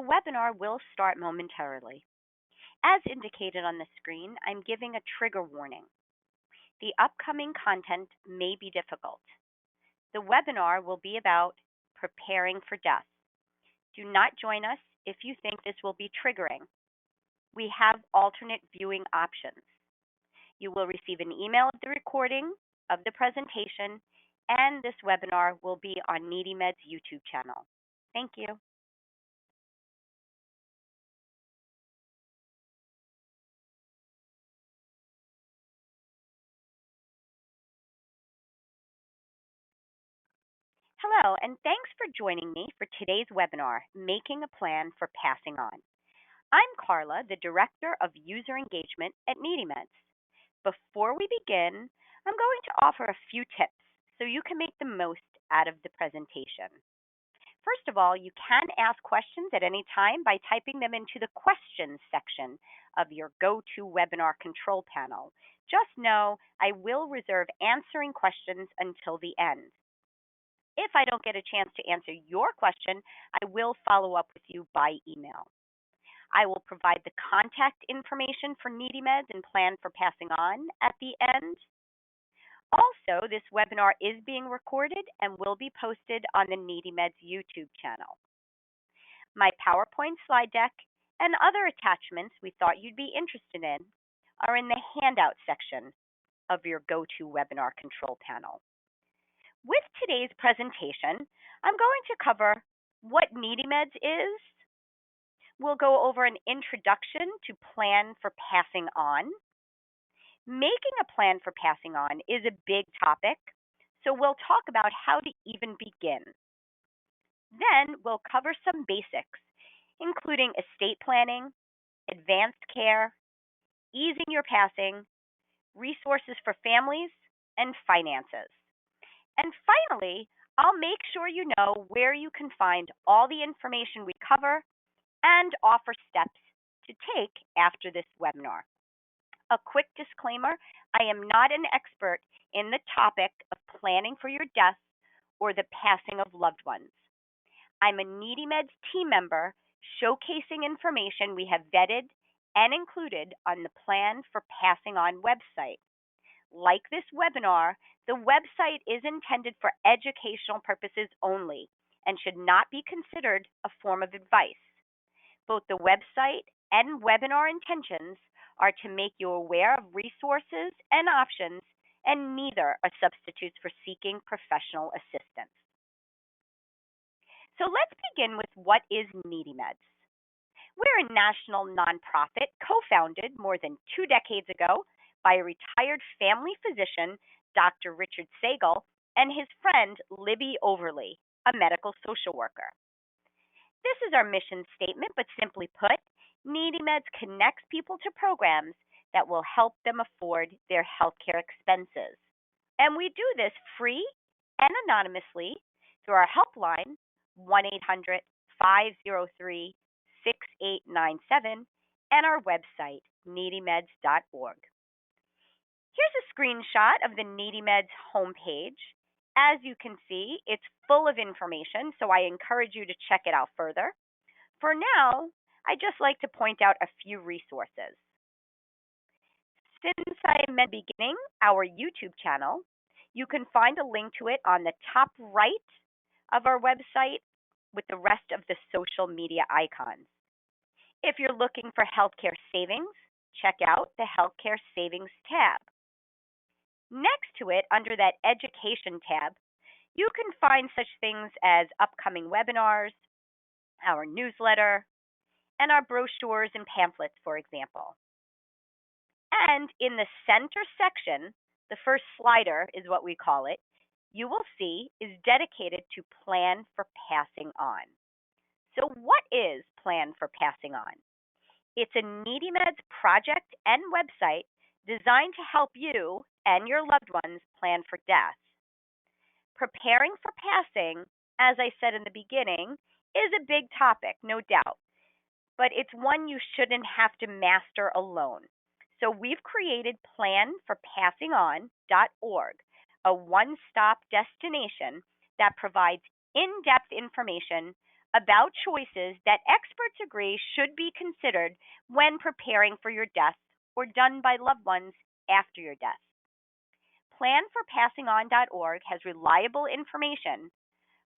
The webinar will start momentarily. As indicated on the screen, I'm giving a trigger warning. The upcoming content may be difficult. The webinar will be about preparing for death. Do not join us if you think this will be triggering. We have alternate viewing options. You will receive an email of the recording of the presentation, and this webinar will be on NeedyMed's YouTube channel. Thank you. Hello, and thanks for joining me for today's webinar, Making a Plan for Passing On. I'm Carla, the Director of User Engagement at NeedyMeds. Before we begin, I'm going to offer a few tips so you can make the most out of the presentation. First of all, you can ask questions at any time by typing them into the questions section of your GoToWebinar control panel. Just know I will reserve answering questions until the end. If I don't get a chance to answer your question, I will follow up with you by email. I will provide the contact information for NeedyMeds and Plan for Passing On at the end. Also, this webinar is being recorded and will be posted on the NeedyMeds YouTube channel. My PowerPoint slide deck and other attachments we thought you'd be interested in are in the handout section of your GoToWebinar control panel. With today's presentation, I'm going to cover what NeedyMeds is. We'll go over an introduction to Plan for Passing On. Making a plan for passing on is a big topic, so we'll talk about how to even begin. Then we'll cover some basics, including estate planning, advanced care, easing your passing, resources for families, and finances. And finally, I'll make sure you know where you can find all the information we cover and offer steps to take after this webinar. A quick disclaimer, I am not an expert in the topic of planning for your death or the passing of loved ones. I'm a NeedyMeds team member showcasing information we have vetted and included on the Plan for Passing On website. Like this webinar, the website is intended for educational purposes only and should not be considered a form of advice. Both the website and webinar intentions are to make you aware of resources and options, and neither are substitutes for seeking professional assistance. So let's begin with what is NeedyMeds. We're a national nonprofit co-founded more than 2 decades ago by a retired family physician, Dr. Richard Sagal, and his friend, Libby Overly, a medical social worker. This is our mission statement, but simply put, NeedyMeds connects people to programs that will help them afford their healthcare expenses. And we do this free and anonymously through our helpline, 1-800-503-6897, and our website, needymeds.org. Here's a screenshot of the NeedyMeds homepage. As you can see, it's full of information, so I encourage you to check it out further. For now, I'd just like to point out a few resources. Since I mentioned at the beginning our YouTube channel, you can find a link to it on the top right of our website with the rest of the social media icons. If you're looking for healthcare savings, check out the Healthcare Savings tab. Next to it, under that Education tab, you can find such things as upcoming webinars, our newsletter, and our brochures and pamphlets, for example. And in the center section, the first slider is what we call it, you will see is dedicated to Plan for Passing On. So what is Plan for Passing On? It's a NeedyMeds project and website designed to help you and your loved ones plan for death. Preparing for passing, as I said in the beginning, is a big topic, no doubt, but it's one you shouldn't have to master alone. So we've created planforpassingon.org, a one-stop destination that provides in-depth information about choices that experts agree should be considered when preparing for your death or done by loved ones after your death. Planforpassingone.org has reliable information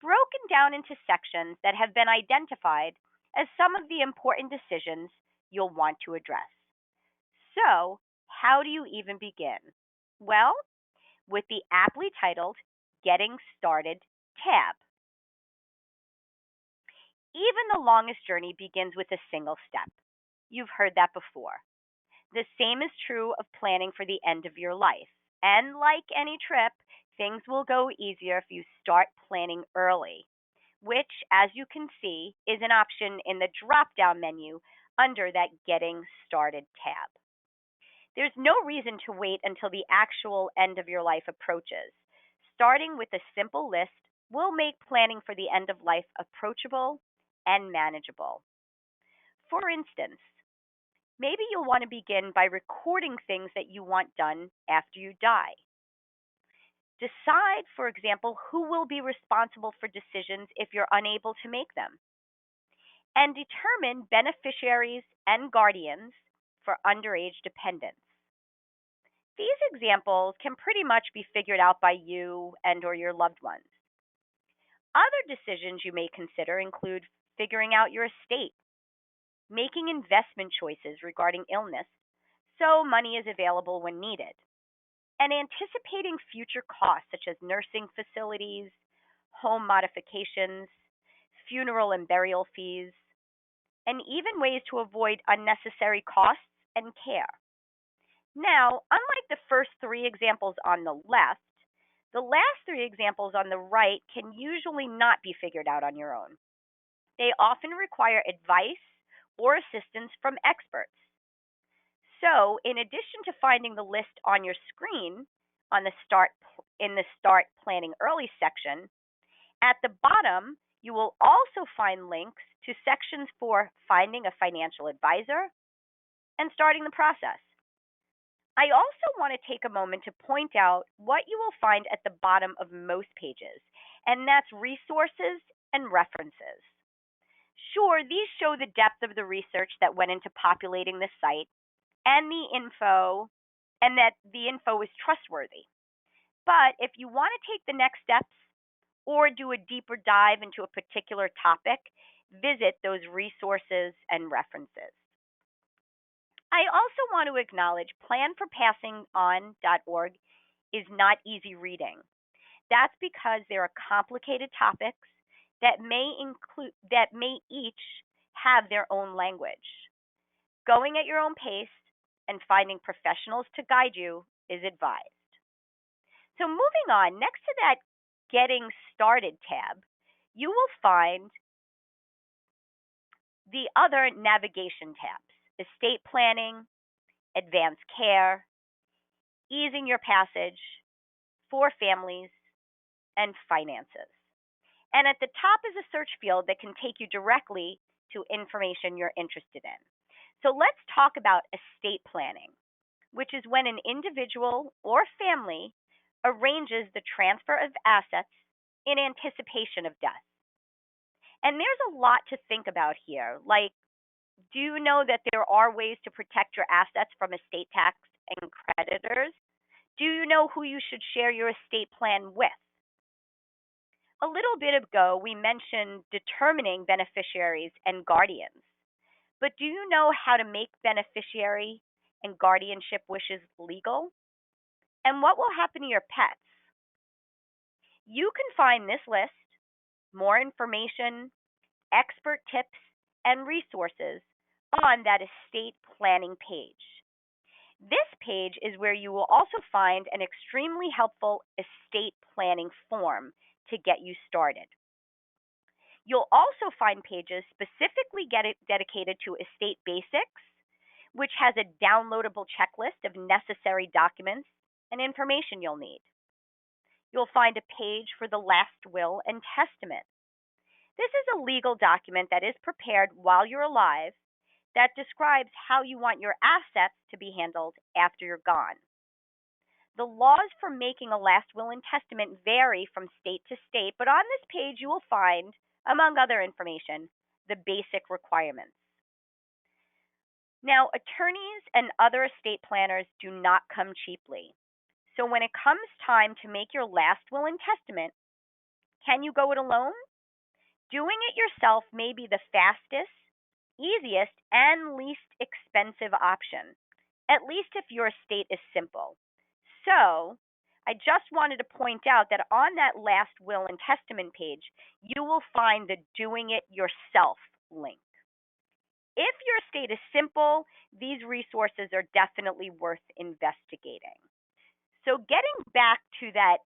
broken down into sections that have been identified as some of the important decisions you'll want to address. So, how do you even begin? Well, with the aptly titled Getting Started tab. Even the longest journey begins with a single step. You've heard that before. The same is true of planning for the end of your life. And like any trip, things will go easier if you start planning early, which, as you can see, is an option in the drop down menu under that Getting Started tab. There's no reason to wait until the actual end of your life approaches. Starting with a simple list will make planning for the end of life approachable and manageable. For instance, maybe you'll want to begin by recording things that you want done after you die. Decide, for example, who will be responsible for decisions if you're unable to make them. And determine beneficiaries and guardians for underage dependents. These examples can pretty much be figured out by you and or your loved ones. Other decisions you may consider include figuring out your estate, making investment choices regarding illness so money is available when needed, and anticipating future costs such as nursing facilities, home modifications, funeral and burial fees, and even ways to avoid unnecessary costs and care. Now, unlike the first three examples on the left, the last three examples on the right can usually not be figured out on your own. They often require advice or assistance from experts. So, in addition to finding the list on your screen on in the Start Planning Early section, at the bottom you will also find links to sections for finding a financial advisor and starting the process. I also want to take a moment to point out what you will find at the bottom of most pages, and that's resources and references. Sure, these show the depth of the research that went into populating the site and that the info is trustworthy. But if you want to take the next steps or do a deeper dive into a particular topic, visit those resources and references. I also want to acknowledge planforpassingone.org is not easy reading. That's because there are complicated topics that may each have their own language. Going at your own pace and finding professionals to guide you is advised. So moving on, next to that Getting Started tab, you will find the other navigation tabs: estate planning, advanced care, easing your passage, for families, and finances. And at the top is a search field that can take you directly to information you're interested in. So let's talk about estate planning, which is when an individual or family arranges the transfer of assets in anticipation of death. And there's a lot to think about here, like, do you know that there are ways to protect your assets from estate tax and creditors? Do you know who you should share your estate plan with? A little bit ago, we mentioned determining beneficiaries and guardians. But do you know how to make beneficiary and guardianship wishes legal? And what will happen to your pets? You can find this list, more information, expert tips, and resources on that estate planning page. This page is where you will also find an extremely helpful estate planning form to get you started. You'll also find pages specifically dedicated to estate basics, which has a downloadable checklist of necessary documents and information you'll need. You'll find a page for the last will and testament. This is a legal document that is prepared while you're alive that describes how you want your assets to be handled after you're gone. The laws for making a last will and testament vary from state to state, but on this page you will find among other information, the basic requirements. Now, attorneys and other estate planners do not come cheaply. So when it comes time to make your last will and testament, can you go it alone? Doing it yourself may be the fastest, easiest, and least expensive option, at least if your estate is simple. So, I just wanted to point out that on that last will and testament page, you will find the Doing It Yourself link. If your estate is simple, these resources are definitely worth investigating. So, getting back to that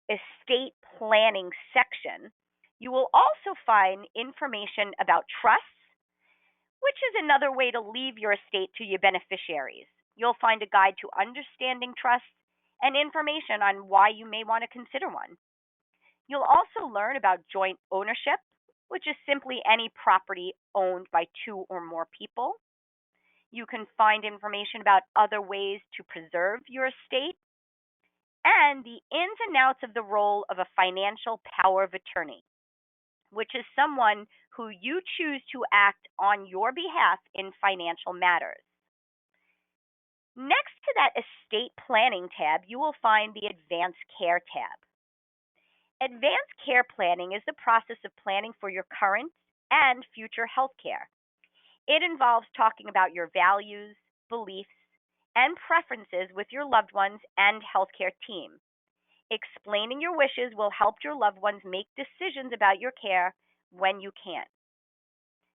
estate planning section, you will also find information about trusts, which is another way to leave your estate to your beneficiaries. You'll find a guide to understanding trusts and information on why you may want to consider one. You'll also learn about joint ownership, which is simply any property owned by two or more people. You can find information about other ways to preserve your estate and the ins and outs of the role of a financial power of attorney, which is someone who you choose to act on your behalf in financial matters. Next to that estate planning tab, you will find the advanced care tab. Advanced care planning is the process of planning for your current and future health care. It involves talking about your values, beliefs, and preferences with your loved ones and healthcare team. Explaining your wishes will help your loved ones make decisions about your care when you can't.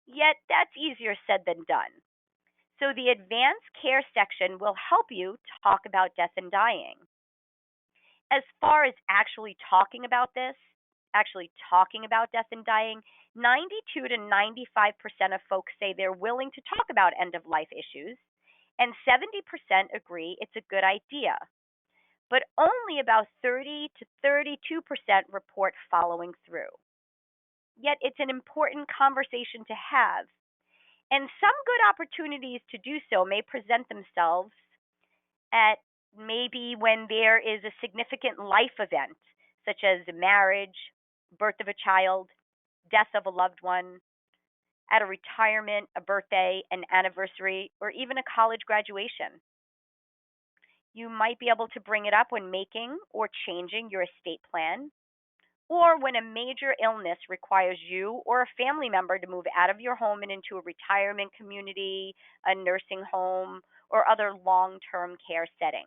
Yet, that's easier said than done. So, the advanced care section will help you talk about death and dying. As far as actually talking about death and dying, 92 to 95% of folks say they're willing to talk about end of life issues, and 70% agree it's a good idea. But only about 30 to 32% report following through. Yet it's an important conversation to have, and some good opportunities to do so may present themselves at maybe when there is a significant life event, such as a marriage, birth of a child, death of a loved one, at a retirement, a birthday, an anniversary, or even a college graduation. You might be able to bring it up when making or changing your estate plan, or when a major illness requires you or a family member to move out of your home and into a retirement community, a nursing home, or other long term care setting.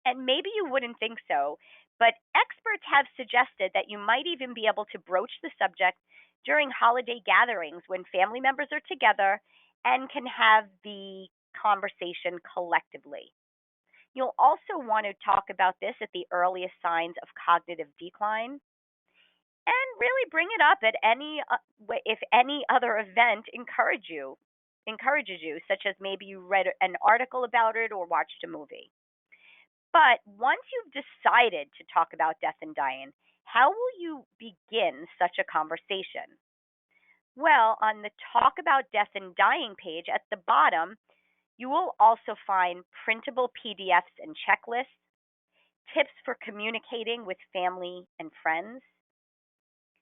And maybe you wouldn't think so, but experts have suggested that you might even be able to broach the subject during holiday gatherings when family members are together and can have the conversation collectively. You'll also want to talk about this at the earliest signs of cognitive decline and really bring it up at if any other event encourages you, such as maybe you read an article about it or watched a movie. But once you've decided to talk about death and dying, how will you begin such a conversation? Well, on the Talk About Death and Dying page at the bottom, you will also find printable PDFs and checklists, tips for communicating with family and friends.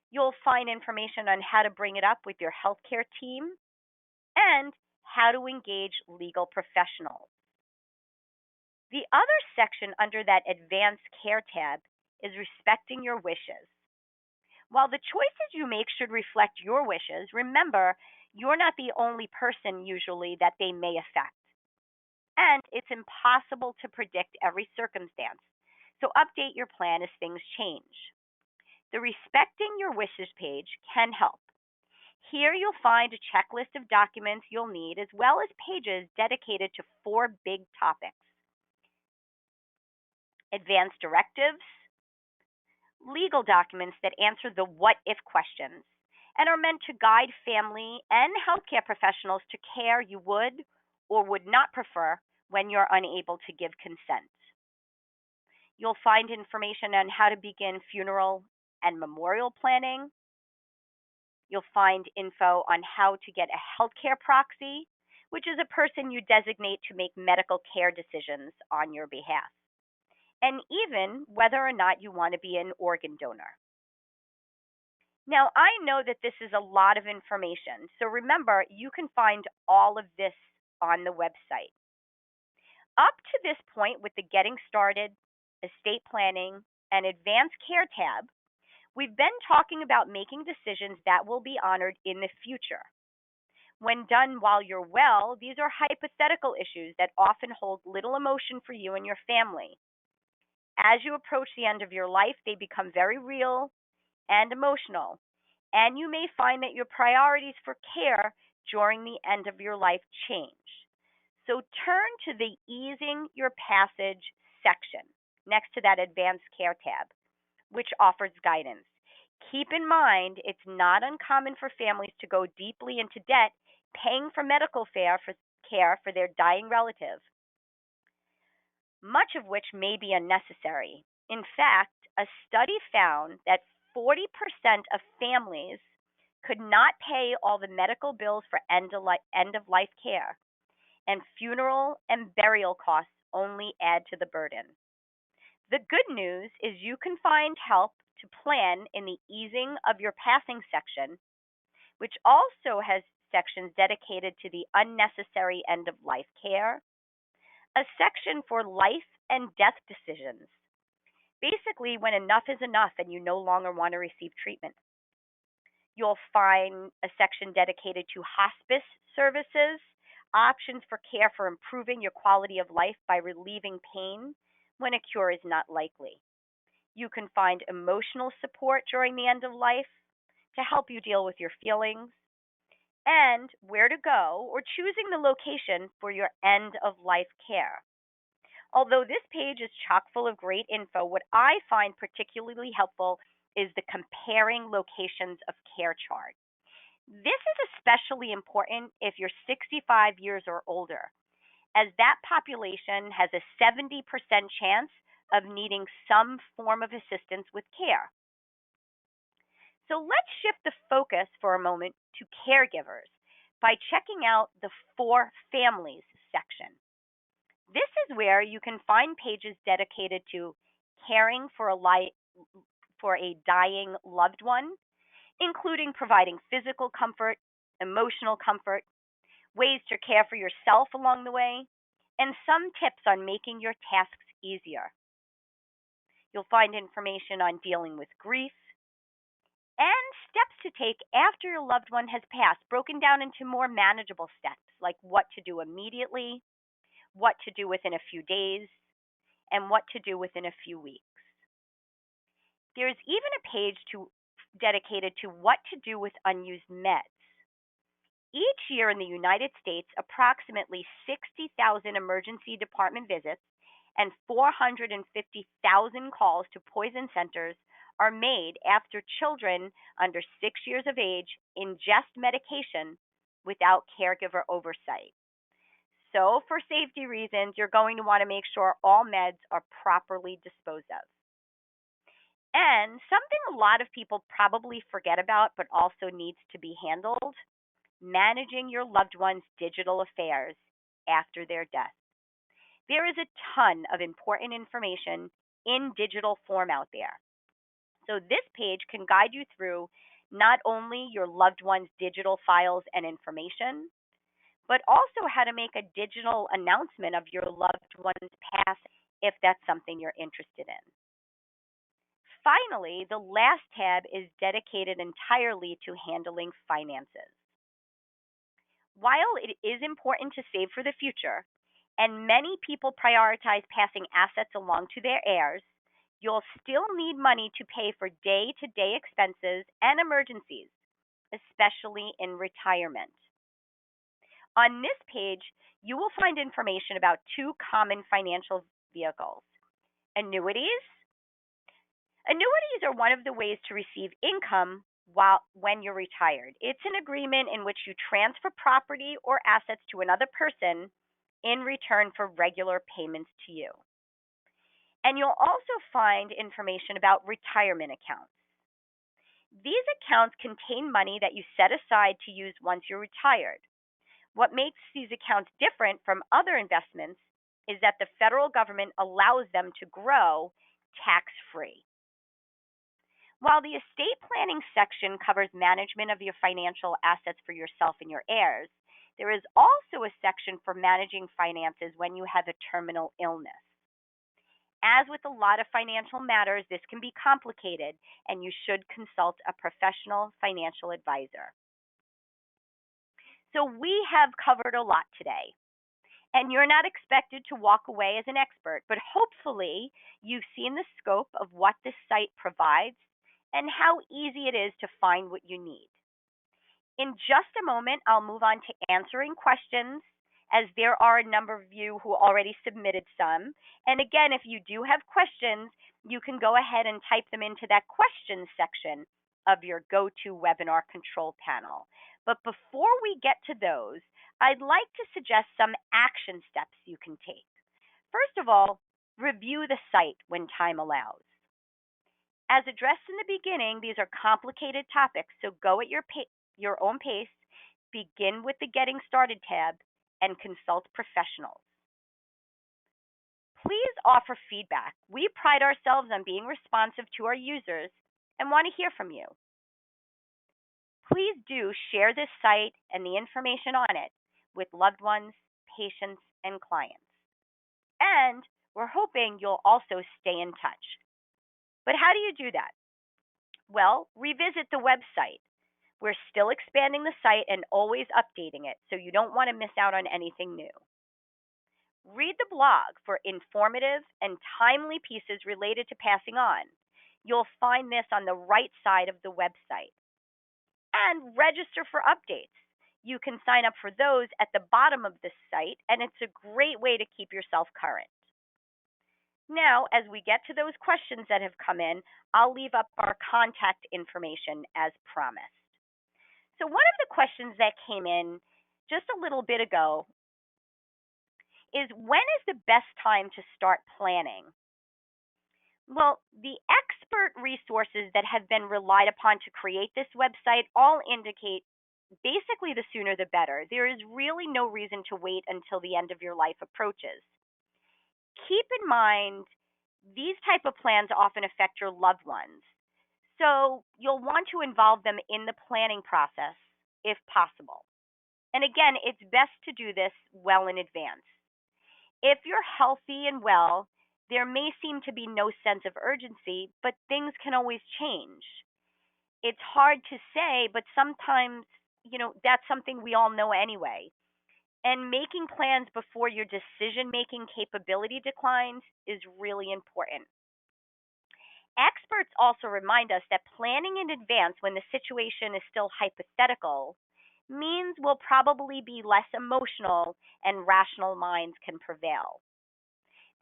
You'll find information on how to bring it up with your healthcare team and how to engage legal professionals. The other section under that advanced care tab is respecting your wishes. While the choices you make should reflect your wishes, remember, you're not the only person usually that they may affect. And it's impossible to predict every circumstance, so update your plan as things change. The Respecting Your Wishes page can help. Here you'll find a checklist of documents you'll need, as well as pages dedicated to 4 big topics: advance directives, legal documents that answer the what if questions and are meant to guide family and healthcare professionals to care you would or would not prefer when you're unable to give consent. You'll find information on how to begin funeral and memorial planning. You'll find info on how to get a healthcare proxy, which is a person you designate to make medical care decisions on your behalf, and even whether or not you want to be an organ donor. Now, I know that this is a lot of information, so remember, you can find all of this on the website. Up to this point, with the Getting Started, Estate Planning, and Advanced Care tab, we've been talking about making decisions that will be honored in the future. When done while you're well, these are hypothetical issues that often hold little emotion for you and your family. As you approach the end of your life, they become very real and emotional, and you may find that your priorities for care during the end of your life change. So turn to the Easing Your Passage section next to that Advanced Care tab, which offers guidance. Keep in mind, it's not uncommon for families to go deeply into debt paying for medical care for their dying relative, much of which may be unnecessary. In fact, a study found that 40% of families could not pay all the medical bills for end of life care, and funeral and burial costs only add to the burden. The good news is you can find help to plan in the Easing of Your Passing section, which also has sections dedicated to the unnecessary end of life care, a section for life and death decisions, basically when enough is enough and you no longer want to receive treatment. You'll find a section dedicated to hospice services, options for care for improving your quality of life by relieving pain when a cure is not likely. You can find emotional support during the end of life to help you deal with your feelings, and where to go or choosing the location for your end of life care. Although this page is chock full of great info, what I find particularly helpful is the comparing locations of care chart. This is especially important if you're 65 years or older, as that population has a 70% chance of needing some form of assistance with care. So let's shift the focus for a moment to caregivers by checking out the For Families section. This is where you can find pages dedicated to caring for a dying loved one, including providing physical comfort, emotional comfort, ways to care for yourself along the way, and some tips on making your tasks easier. You'll find information on dealing with grief and steps to take after your loved one has passed, broken down into more manageable steps, like what to do immediately, what to do within a few days, and what to do within a few weeks. There's even a page dedicated to what to do with unused meds. Each year in the United States, approximately 60,000 emergency department visits and 450,000 calls to poison centers are made after children under 6 years of age ingest medication without caregiver oversight. So, for safety reasons, you're going to want to make sure all meds are properly disposed of. And something a lot of people probably forget about but also needs to be handled: managing your loved one's digital affairs after their death. There is a ton of important information in digital form out there. So, this page can guide you through not only your loved one's digital files and information, but also how to make a digital announcement of your loved one's passing if that's something you're interested in. Finally, the last tab is dedicated entirely to handling finances. While it is important to save for the future, and many people prioritize passing assets along to their heirs, you'll still need money to pay for day to day expenses and emergencies, especially in retirement. On this page, you will find information about two common financial vehicles: annuities. Annuities are one of the ways to receive income when you're retired. It's an agreement in which you transfer property or assets to another person in return for regular payments to you. And you'll also find information about retirement accounts. These accounts contain money that you set aside to use once you're retired. What makes these accounts different from other investments is that the federal government allows them to grow tax-free. While the estate planning section covers management of your financial assets for yourself and your heirs, there is also a section for managing finances when you have a terminal illness. As with a lot of financial matters, this can be complicated, and you should consult a professional financial advisor. So, we have covered a lot today, and you're not expected to walk away as an expert, but hopefully, you've seen the scope of what this site provides and how easy it is to find what you need. In just a moment, I'll move on to answering questions, as there are a number of you who already submitted some. And again, if you do have questions, you can go ahead and type them into that questions section of your GoToWebinar control panel. But before we get to those, I'd like to suggest some action steps you can take. First of all, review the site when time allows. As addressed in the beginning, these are complicated topics, so go at your own pace, begin with the Getting Started tab, and consult professionals. Please offer feedback. We pride ourselves on being responsive to our users and want to hear from you. Please do share this site and the information on it with loved ones, patients, and clients. And we're hoping you'll also stay in touch. But how do you do that? Well, revisit the website. We're still expanding the site and always updating it, so you don't want to miss out on anything new. Read the blog for informative and timely pieces related to passing on. You'll find this on the right side of the website. And register for updates. You can sign up for those at the bottom of the site, and it's a great way to keep yourself current. Now, as we get to those questions that have come in, I'll leave up our contact information as promised. So one of the questions that came in just a little bit ago is, when is the best time to start planning? Well, the expert resources that have been relied upon to create this website all indicate basically the sooner the better. There is really no reason to wait until the end of your life approaches. Keep in mind, these type of plans often affect your loved ones, so you'll want to involve them in the planning process if possible. And again, it's best to do this well in advance. If you're healthy and well, there may seem to be no sense of urgency, but things can always change. It's hard to say, but sometimes, that's something we all know anyway. And making plans before your decision-making capability declines is really important. Experts also remind us that planning in advance when the situation is still hypothetical means we'll probably be less emotional and rational minds can prevail.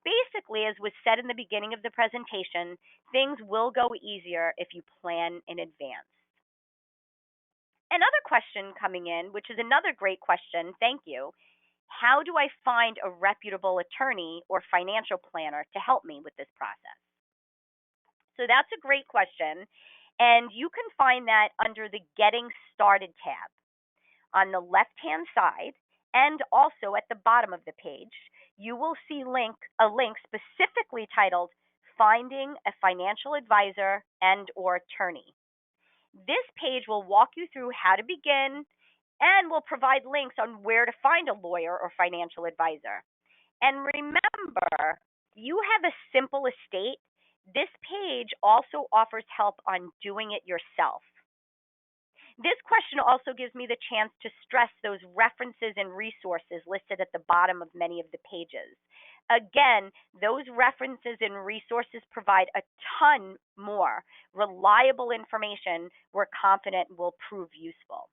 Basically, as was said in the beginning of the presentation, things will go easier if you plan in advance. Another question coming in, which is another great question, thank you. How do I find a reputable attorney or financial planner to help me with this process? So that's a great question, and you can find that under the Getting Started tab. On the left-hand side, and also at the bottom of the page, you will see a link specifically titled Finding a Financial Advisor and/or Attorney. This page will walk you through how to begin and will provide links on where to find a lawyer or financial advisor. And remember, you have a simple estate. This page also offers help on doing it yourself. This question also gives me the chance to stress those references and resources listed at the bottom of many of the pages. Again, those references and resources provide a ton more reliable information we're confident will prove useful.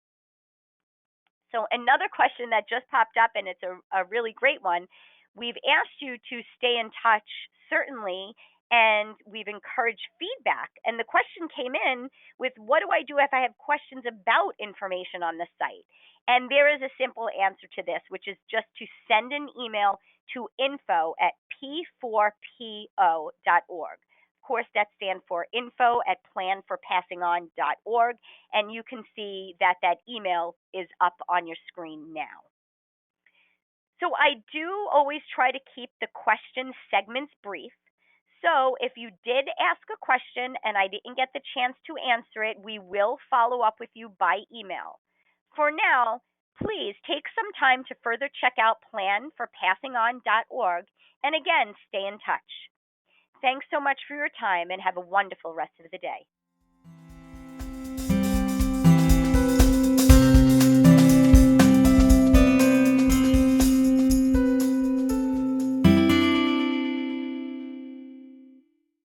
So another question that just popped up, and it's a really great one, we've asked you to stay in touch, certainly, and we've encouraged feedback. And the question came in with, what do I do if I have questions about information on the site? And there is a simple answer to this, which is just to send an email to info@p4po.org. Of course, that stands for info@planforpassingon.org, and you can see that email is up on your screen now. So I do always try to keep the question segments brief, So if you did ask a question and I didn't get the chance to answer it, we will follow up with you by email. For now, please take some time to further check out planforpassingon.org and again, stay in touch. Thanks so much for your time and have a wonderful rest of the day.